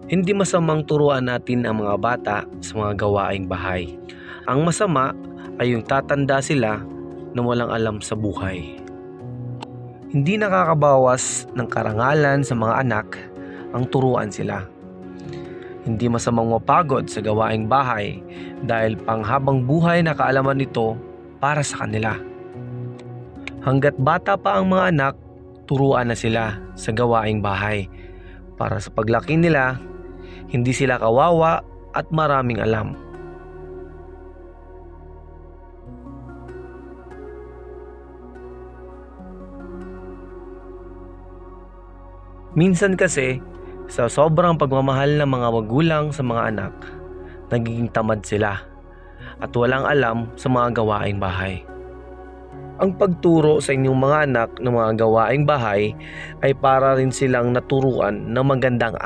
Hindi masamang turuan natin ang mga bata sa mga gawaing bahay. Ang masama ay yung tatanda sila na walang alam sa buhay. Hindi nakakabawas ng karangalan sa mga anak ang turuan sila. Hindi masamang mapagod sa gawaing bahay dahil panghabang buhay na kaalaman nito para sa kanila. Hanggat bata pa ang mga anak, turuan na sila sa gawaing bahay para sa paglaki nila, hindi sila kawawa at maraming alam. Minsan kasi, sa sobrang pagmamahal ng mga magulang sa mga anak, nagiging tamad sila at walang alam sa mga gawaing bahay. Ang pagturo sa inyong mga anak ng mga gawaing bahay ay para rin silang naturuan ng magandang